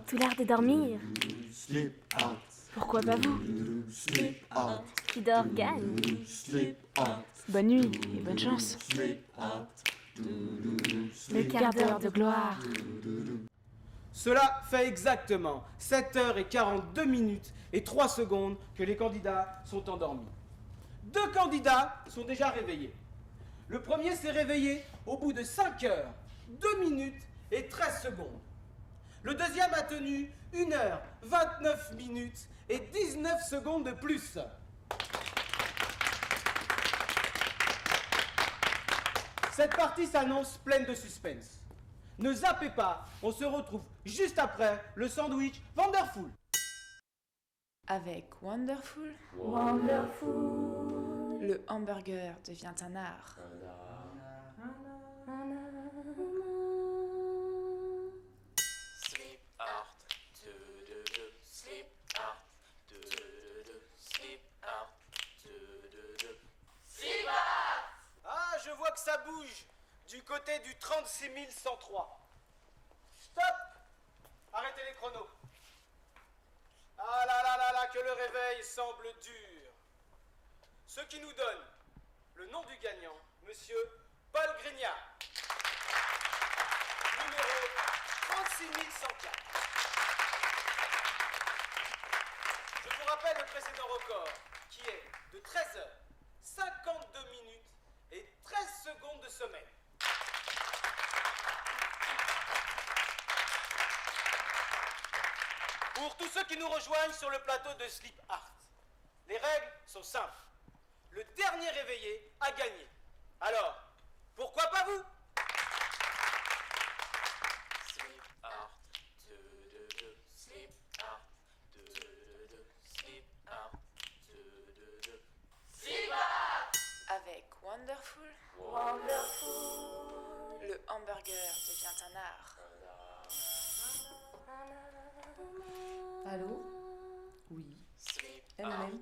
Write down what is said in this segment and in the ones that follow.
Tout l'art de dormir. Pourquoi pas vous? Qui dort gagne. Bonne nuit et bonne chance. Le quart d'heure de gloire. Cela fait exactement 7h42 et 3 secondes que les candidats sont endormis. 2 candidats sont déjà réveillés. Le premier s'est réveillé au bout de 5h, 2 et 13 secondes. Le deuxième a tenu 1h29 et 19 secondes de plus. Cette partie s'annonce pleine de suspense. Ne zappez pas, on se retrouve juste après le sandwich Wonderful. Avec Wonderful, le hamburger devient un art. Sleep art, sleep art, sleep art, sleep art. Ah, je vois que ça bouge du côté du 36 103. Stop! Arrêtez les chronos. Ah là là là là, que le réveil semble dur. Ce qui nous donne le nom du gagnant, monsieur Paul Grignard. Numéro 36 104. Je vous rappelle le précédent record, qui est de 13h52 et 13 secondes de sommeil. Pour tous ceux qui nous rejoignent sur le plateau de Sleep Art, les règles sont simples. Le dernier réveillé a gagné. Alors, pourquoi pas vous? Sleep art, sleep art, sleep art, sleep art. Avec Wonderful, le hamburger devient un art. Allô? Oui. Sleep Elle-même.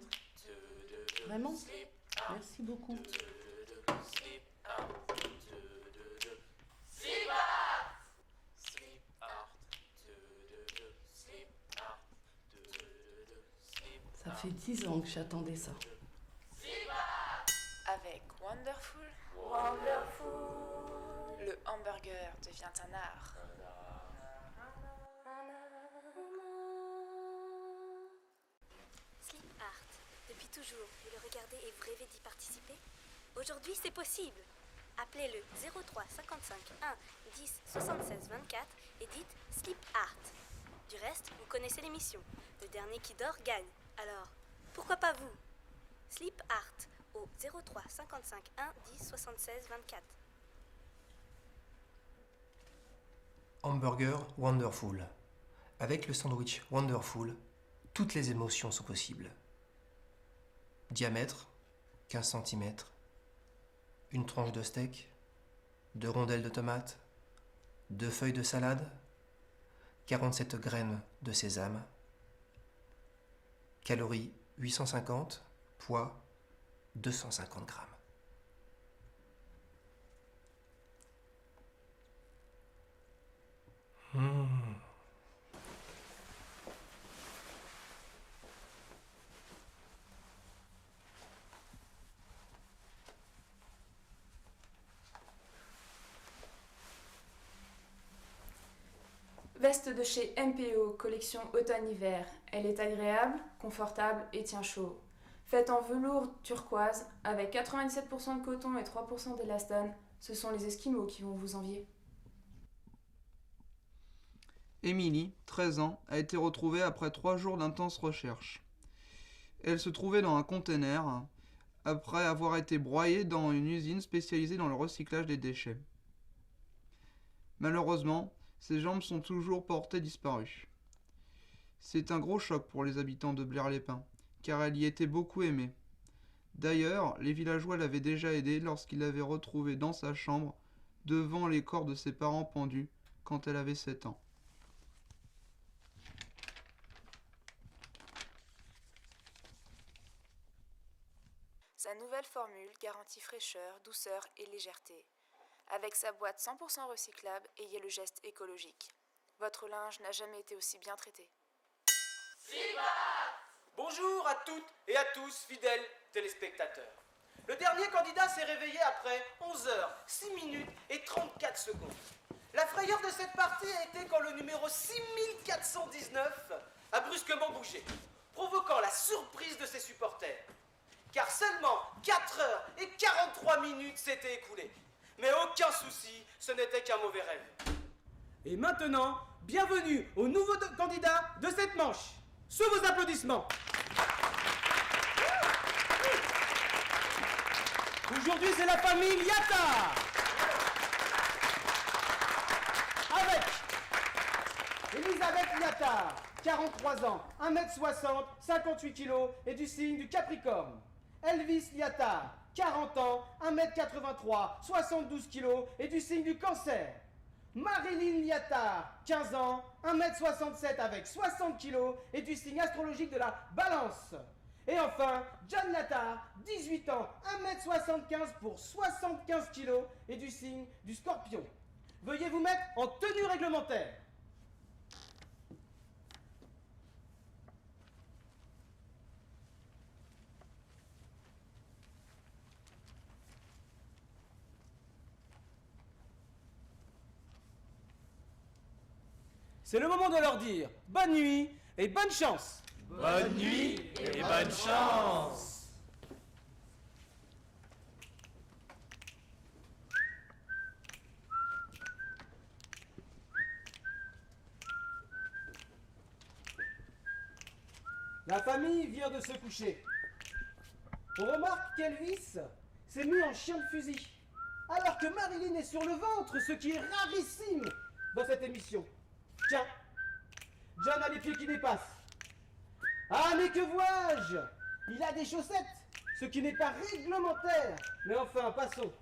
Vraiment? sleep Merci beaucoup. sleep art, sleep art, sleep art, sleep art, sleep Ça fait 10 ans que j'attendais ça. Avec Wonderful, le hamburger devient un art. Sleep Art. Depuis toujours, vous le regardez et vous rêvez d'y participer? Aujourd'hui, c'est possible. Appelez le 03 55 1 10 76 24 et dites Sleep Art. Du reste, vous connaissez l'émission. Le dernier qui dort gagne. Alors, pourquoi pas vous? Sleep Art au 03 55 1 10 76 24. Hamburger Wonderful. Avec le sandwich Wonderful, toutes les émotions sont possibles. Diamètre, 15 cm. Une tranche de steak, 2 rondelles de tomates, 2 feuilles de salade, 47 graines de sésame. Calories 850, poids 250 grammes. Veste de chez MPO, collection automne-hiver. Elle est agréable, confortable et tient chaud. Faite en velours turquoise, avec 97% de coton et 3% d'élastane, ce sont les Esquimaux qui vont vous envier. Émilie, 13 ans, a été retrouvée après 3 jours d'intenses recherches. Elle se trouvait dans un container après avoir été broyée dans une usine spécialisée dans le recyclage des déchets. Malheureusement, ses jambes sont toujours portées disparues. C'est un gros choc pour les habitants de Blair-les-Pins, car elle y était beaucoup aimée. D'ailleurs, les villageois l'avaient déjà aidée lorsqu'ils l'avaient retrouvée dans sa chambre, devant les corps de ses parents pendus, quand elle avait 7 ans. Sa nouvelle formule garantit fraîcheur, douceur et légèreté. Avec sa boîte 100% recyclable, ayez le geste écologique. Votre linge n'a jamais été aussi bien traité. Bonjour à toutes et à tous, fidèles téléspectateurs. Le dernier candidat s'est réveillé après 11 heures, 6 minutes et 34 secondes. La frayeur de cette partie a été quand le numéro 6419 a brusquement bougé, provoquant la surprise de ses supporters. Car seulement 4 heures et 43 minutes s'étaient écoulées. Mais aucun souci, ce n'était qu'un mauvais rêve. Et maintenant, bienvenue au nouveau candidat de cette manche. Sous vos applaudissements. Aujourd'hui, c'est la famille Liata. Avec Elisabeth Liata, 43 ans, 1m60, 58 kg et du signe du Capricorne. Elvis Liata, 40 ans, 1m83, 72 kg et du signe du Cancer. Marilyn Liata, 15 ans, 1m67 avec 60 kg et du signe astrologique de la Balance. Et enfin, John Liata, 18 ans, 1m75 pour 75 kg et du signe du Scorpion. Veuillez vous mettre en tenue réglementaire. C'est le moment de leur dire bonne nuit et bonne chance. Bonne nuit et bonne chance. La famille vient de se coucher. On remarque qu'Elvis s'est mis en chien de fusil, alors que Marilyn est sur le ventre, ce qui est rarissime dans cette émission. Tiens, John a les pieds qui dépassent. Ah, mais que vois-je? Il a des chaussettes, ce qui n'est pas réglementaire. Mais enfin, passons.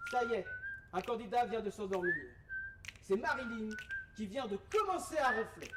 Ça y est, un candidat vient de s'endormir. C'est Marilyn qui vient de commencer à ronfler.